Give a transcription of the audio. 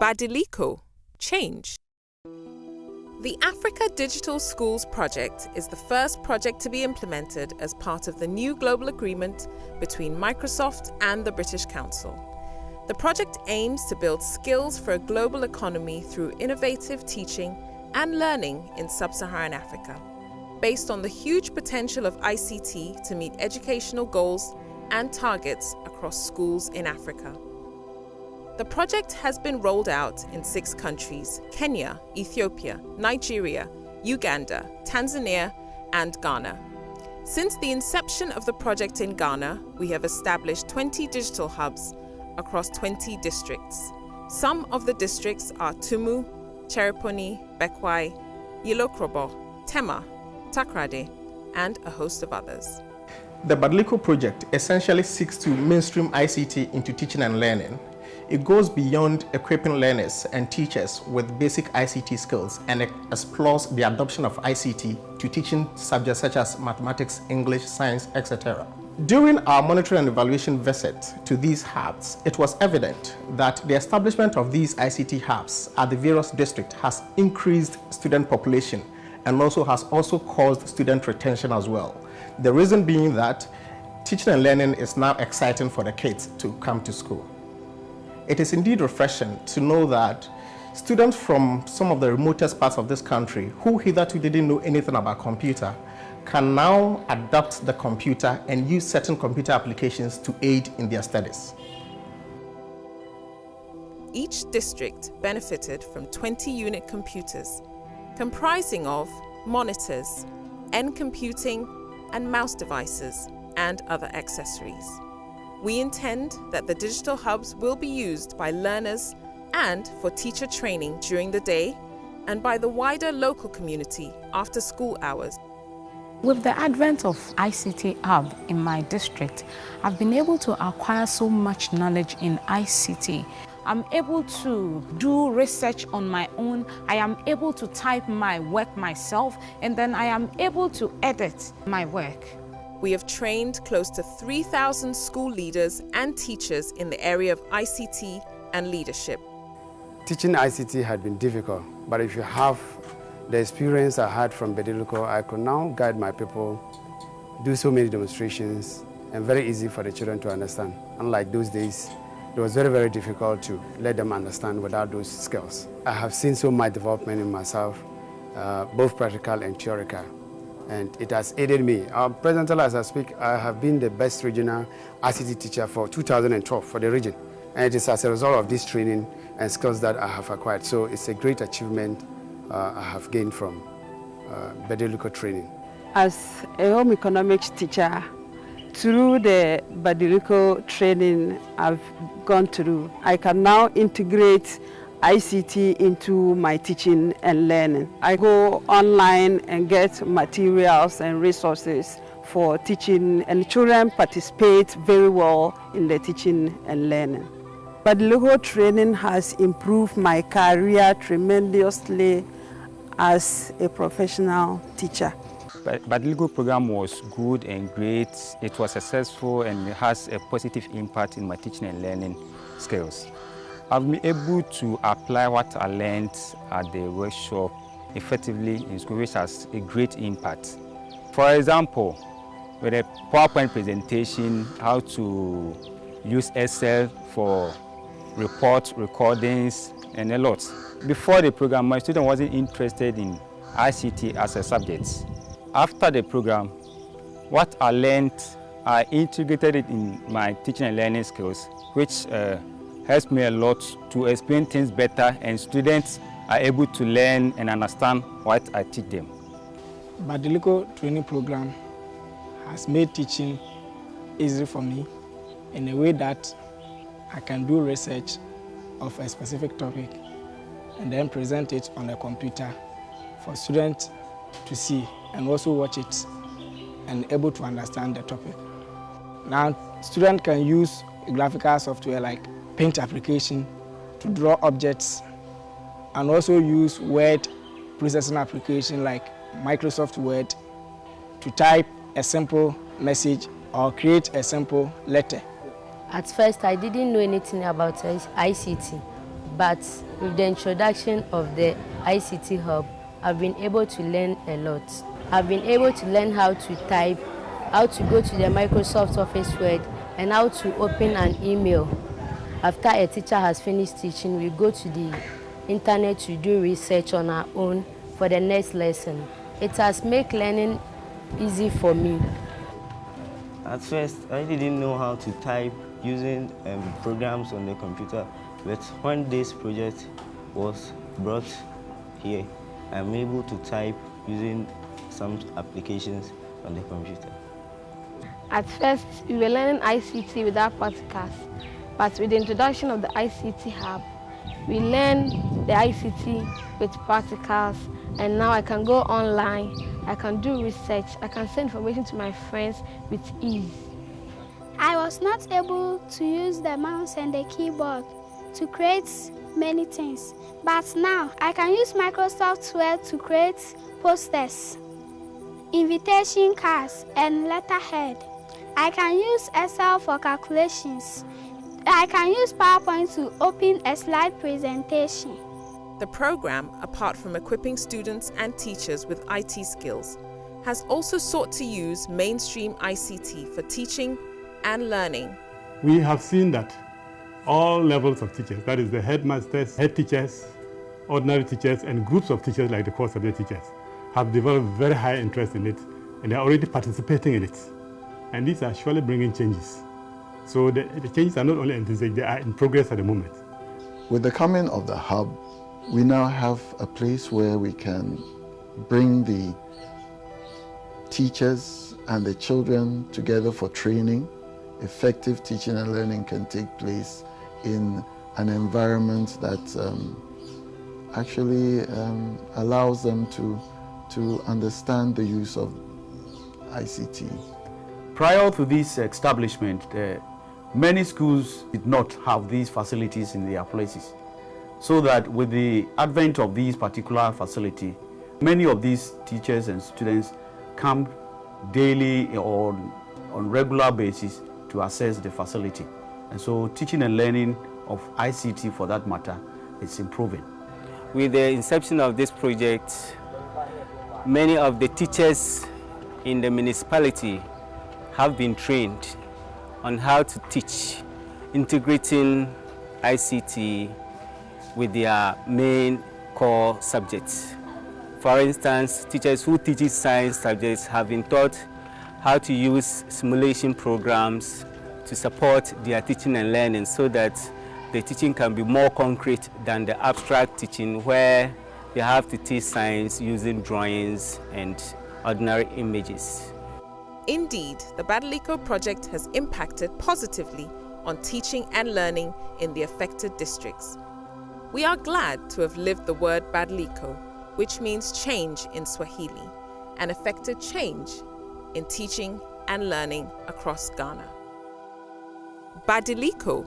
Bdiliko, change. The Africa Digital Schools project is the first project to be implemented as part of the new global agreement between Microsoft and the British Council. The project aims to build skills for a global economy through innovative teaching and learning in sub-Saharan Africa, based on the huge potential of ICT to meet educational goals and targets across schools in Africa. The project has been rolled out in 6 countries: Kenya, Ethiopia, Nigeria, Uganda, Tanzania, and Ghana. Since the inception of the project in Ghana, we have established 20 digital hubs across 20 districts. Some of the districts are Tumu, Chereponi, Bekwai, Yilokrobo, Tema, Takrade, and a host of others. The Bdiliko project essentially seeks to mainstream ICT into teaching and learning. It goes beyond equipping learners and teachers with basic ICT skills and explores the adoption of ICT to teaching subjects such as mathematics, English, science, etc. During our monitoring and evaluation visit to these hubs, it was evident that the establishment of these ICT hubs at the various districts has increased student population and has also caused student retention as well. The reason being that teaching and learning is now exciting for the kids to come to school. It is indeed refreshing to know that students from some of the remotest parts of this country who hitherto didn't know anything about computer can now adopt the computer and use certain computer applications to aid in their studies. Each district benefited from 20-unit computers, comprising of monitors, end computing, and mouse devices, and other accessories. We intend that the digital hubs will be used by learners and for teacher training during the day and by the wider local community after school hours. With the advent of ICT Hub in my district, I've been able to acquire so much knowledge in ICT. I'm able to do research on my own. I am able to type my work myself, and then I am able to edit my work. We have trained close to 3,000 school leaders and teachers in the area of ICT and leadership. Teaching ICT had been difficult, but if you have the experience I had from Bdiliko, I could now guide my people, do so many demonstrations, and very easy for the children to understand. Unlike those days, it was very, very difficult to let them understand without those skills. I have seen so much development in myself, both practical and theoretical, and it has aided me. Presently, as I speak, I have been the best regional ICT teacher for 2012 for the region, and it is as a result of this training and skills that I have acquired. So it's a great achievement I have gained from Bdiliko training. As a home economics teacher, through the Bdiliko training I've gone through, I can now integrate ICT into my teaching and learning. I go online and get materials and resources for teaching, and children participate very well in the teaching and learning. Bdiliko training has improved my career tremendously as a professional teacher. Bdiliko program was good and great. It was successful and it has a positive impact in my teaching and learning skills. I've been able to apply what I learned at the workshop effectively in school, which has a great impact. For example, with a PowerPoint presentation, how to use Excel for report recordings and a lot. Before the program, my student wasn't interested in ICT as a subject. After the program, what I learned, I integrated it in my teaching and learning skills, which helps me a lot to explain things better, and students are able to learn and understand what I teach them. Bdiliko training program has made teaching easy for me in a way that I can do research of a specific topic and then present it on a computer for students to see and also watch it and able to understand the topic. Now, students can use a graphical software like Paint application to draw objects, and also use word processing application like Microsoft Word to type a simple message or create a simple letter. At first, I didn't know anything about ICT, but with the introduction of the ICT hub, I've been able to learn a lot. I've been able to learn how to type, how to go to the Microsoft Office Word, and how to open an email. After a teacher has finished teaching, we go to the internet to do research on our own for the next lesson. It has made learning easy for me. At first, I didn't know how to type using programs on the computer, but when this project was brought here, I'm able to type using some applications on the computer. At first, we were learning ICT without practicals, but with the introduction of the ICT hub, we learned the ICT with practicals, and now I can go online, I can do research, I can send information to my friends with ease. I was not able to use the mouse and the keyboard to create many things, but now I can use Microsoft Word to create posters, invitation cards, and letterhead. I can use Excel for calculations. I can use PowerPoint to open a slide presentation. The program, apart from equipping students and teachers with IT skills, has also sought to use mainstream ICT for teaching and learning. We have seen that all levels of teachers, that is the headmasters, head teachers, ordinary teachers, and groups of teachers like the core subject teachers, have developed very high interest in it, and they are already participating in it. And these are surely bringing changes. So the changes are not only envisaged, they are in progress at the moment. With the coming of the hub, we now have a place where we can bring the teachers and the children together for training. Effective teaching and learning can take place in an environment that actually allows them to understand the use of ICT. Prior to this establishment, many schools did not have these facilities in their places. So that with the advent of these particular facility, many of these teachers and students come daily or on regular basis to access the facility. And so teaching and learning of ICT, for that matter, is improving. With the inception of this project, many of the teachers in the municipality have been trained on how to teach, integrating ICT with their main core subjects. For instance, teachers who teach science subjects have been taught how to use simulation programs to support their teaching and learning so that the teaching can be more concrete than the abstract teaching where they have to teach science using drawings and ordinary images. Indeed, the Bdiliko project has impacted positively on teaching and learning in the affected districts. We are glad to have lived the word Bdiliko, which means change in Swahili, and affected change in teaching and learning across Ghana. Bdiliko.